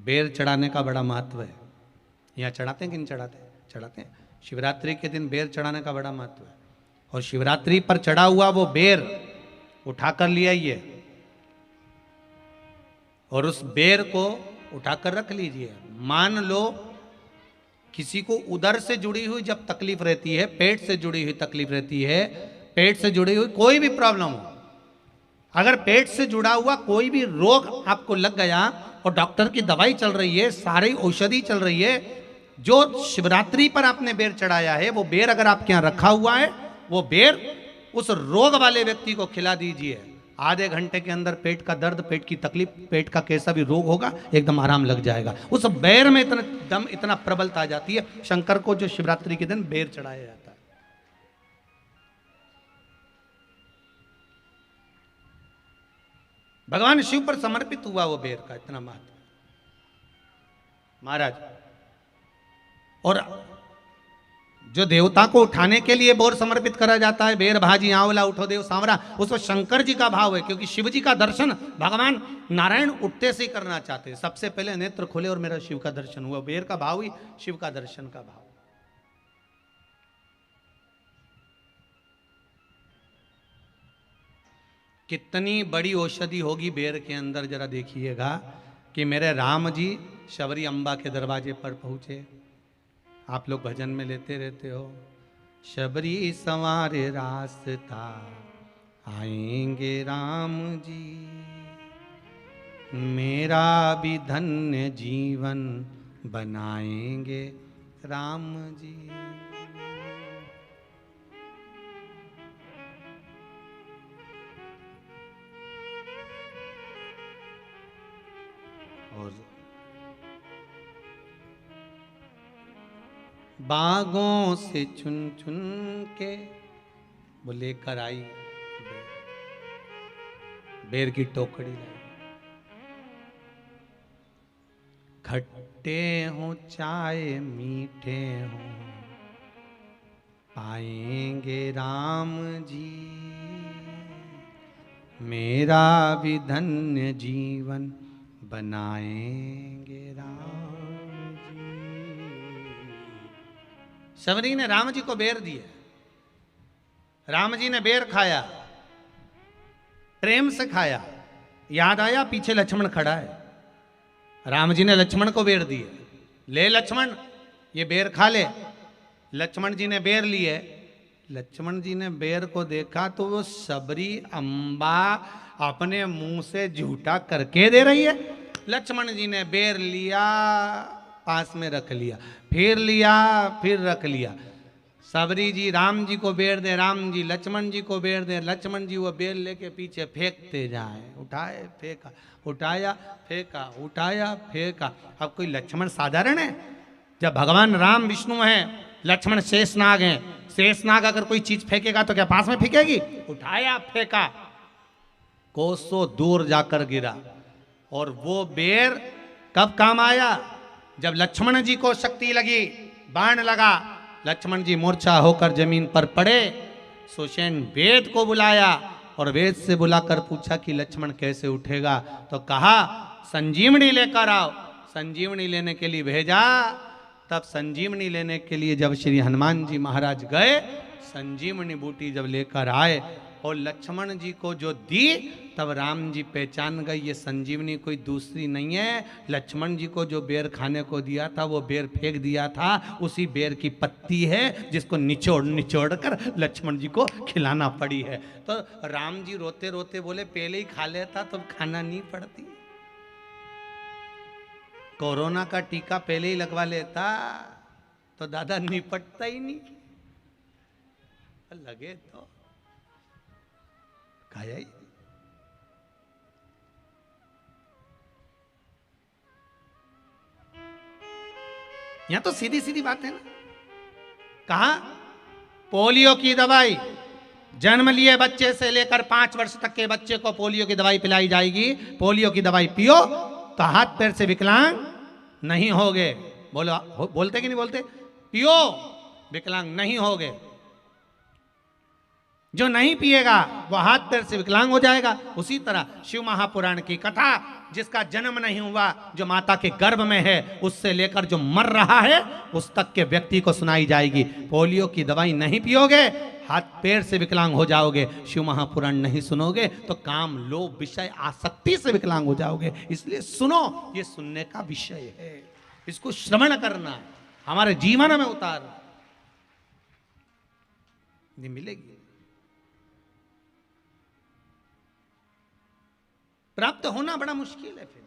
बेर चढ़ाने का बड़ा महत्व है। यहाँ चढ़ाते हैं कि नहीं चढ़ाते? चढ़ाते हैं। शिवरात्रि के दिन बेर चढ़ाने का बड़ा महत्व है। और शिवरात्रि पर चढ़ा हुआ वो बेर उठाकर ले आइए और उस बेर को उठाकर रख लीजिए। मान लो किसी को उदर से जुड़ी हुई जब तकलीफ रहती है, पेट से जुड़ी हुई तकलीफ रहती है, पेट से जुड़ी हुई कोई भी प्रॉब्लम हो, अगर पेट से जुड़ा हुआ कोई भी रोग आपको लग गया और डॉक्टर की दवाई चल रही है, सारी औषधि चल रही है, जो शिवरात्रि पर आपने बेर चढ़ाया है वो बेर अगर आपके यहाँ रखा हुआ है, वो बेर उस रोग वाले व्यक्ति को खिला दीजिए। आधे घंटे के अंदर पेट का दर्द, पेट की तकलीफ, पेट का कैसा भी रोग होगा एकदम आराम लग जाएगा। उस बेर में इतना दम, इतना प्रबलता आ जाती है। शंकर को जो शिवरात्रि के दिन बेर चढ़ाया जाता है। भगवान शिव पर समर्पित हुआ वो बेर का इतना महत्व महाराज। और जो देवता को उठाने के लिए बोर समर्पित करा जाता है, बेर भाजी आंवला उठो देव सांवरा, उसमें शंकर जी का भाव है, क्योंकि शिव जी का दर्शन भगवान नारायण उठते से ही करना चाहते हैं। सबसे पहले नेत्र खोले और मेरा शिव का दर्शन हुआ। बेर का भाव ही शिव का दर्शन का भाव। कितनी बड़ी औषधि होगी बेर के अंदर, जरा देखिएगा कि मेरे राम जी शबरी अम्बा के दरवाजे पर पहुंचे। आप लोग भजन में लेते रहते हो, शबरी संवारे रास्ता आएंगे राम जी, मेरा भी धन्य जीवन बनाएंगे राम जी। और बागों से चुन चुन के वो लेकर आई बेर की टोकरी लाई। खट्टे हो चाहे मीठे हो पाएंगे राम जी, मेरा भी धन्य जीवन बनाएंगे राम जी। शबरी ने राम जी को बेर दिया। राम जी ने बेर खाया, प्रेम से खाया। याद आया पीछे लक्ष्मण खड़ा है। राम जी ने लक्ष्मण को बेर दिए, ले लक्ष्मण ये बेर खा ले। लक्ष्मण जी ने बेर लिए। लक्ष्मण जी ने बेर को देखा तो वो शबरी अम्बा अपने मुंह से झूठा करके दे रही है। लक्ष्मण जी ने बेर लिया, पास में रख लिया, फिर लिया, फिर रख लिया। शबरी जी राम जी को बेर दे, राम जी लक्ष्मण जी को बेर दे, लक्ष्मण जी वो बेर लेके पीछे फेंकते जाए। उठाए फेंका, उठाया फेंका, उठाया फेंका। अब कोई लक्ष्मण साधारण है? जब भगवान राम विष्णु हैं, लक्ष्मण शेषनाग हैं। शेषनाग अगर कोई चीज फेंकेगा तो क्या पास में फेंकेगी? उठाया फेंका, कोसों दूर जाकर गिरा। और वो बेर कब काम आया? जब लक्ष्मण जी को शक्ति लगी, बाण लगा, लक्ष्मण जी मूर्छा होकर जमीन पर पड़े। सुषेण वेद को बुलाया और वेद से बुलाकर पूछा कि लक्ष्मण कैसे उठेगा? तो कहा संजीवनी लेकर आओ। संजीवनी लेने के लिए भेजा। तब संजीवनी लेने के लिए जब श्री हनुमान जी महाराज गए, संजीवनी बूटी जब लेकर आए और लक्ष्मण जी को जो दी, तब राम जी पहचान गए ये संजीवनी कोई दूसरी नहीं है। लक्ष्मण जी को जो बेर खाने को दिया था वो बेर फेंक दिया था, उसी बेर की पत्ती है जिसको निचोड़ निचोड़ कर लक्ष्मण जी को खिलाना पड़ी है। तो राम जी रोते रोते बोले पहले ही खा लेता तो खाना नहीं पड़ती। कोरोना का टीका पहले ही लगवा लेता तो दादा निपटता ही नहीं। लगे तो खाया ही। यहां तो सीधी सीधी बात है ना। कहा पोलियो की दवाई जन्म लिए बच्चे से लेकर 5 वर्ष तक के बच्चे को पोलियो की दवाई पिलाई जाएगी। पोलियो की दवाई पियो तो हाथ पैर से विकलांग नहीं होगे। बोलो, बोलते कि नहीं बोलते? पियो विकलांग नहीं होगे। जो नहीं पिएगा वो हाथ पैर से विकलांग हो जाएगा। उसी तरह शिव महापुराण की कथा, जिसका जन्म नहीं हुआ, जो माता के गर्भ में है, उससे लेकर जो मर रहा है उस तक के व्यक्ति को सुनाई जाएगी। पोलियो की दवाई नहीं पियोगे, हाथ पैर से विकलांग हो जाओगे। शिव महापुराण नहीं सुनोगे तो काम, लोभ, विषय, आसक्ति से विकलांग हो जाओगे। इसलिए सुनो, ये सुनने का विषय है, इसको श्रवण करना, हमारे जीवन में उतारना। नहीं मिलेगी, प्राप्त होना बड़ा मुश्किल है। फिर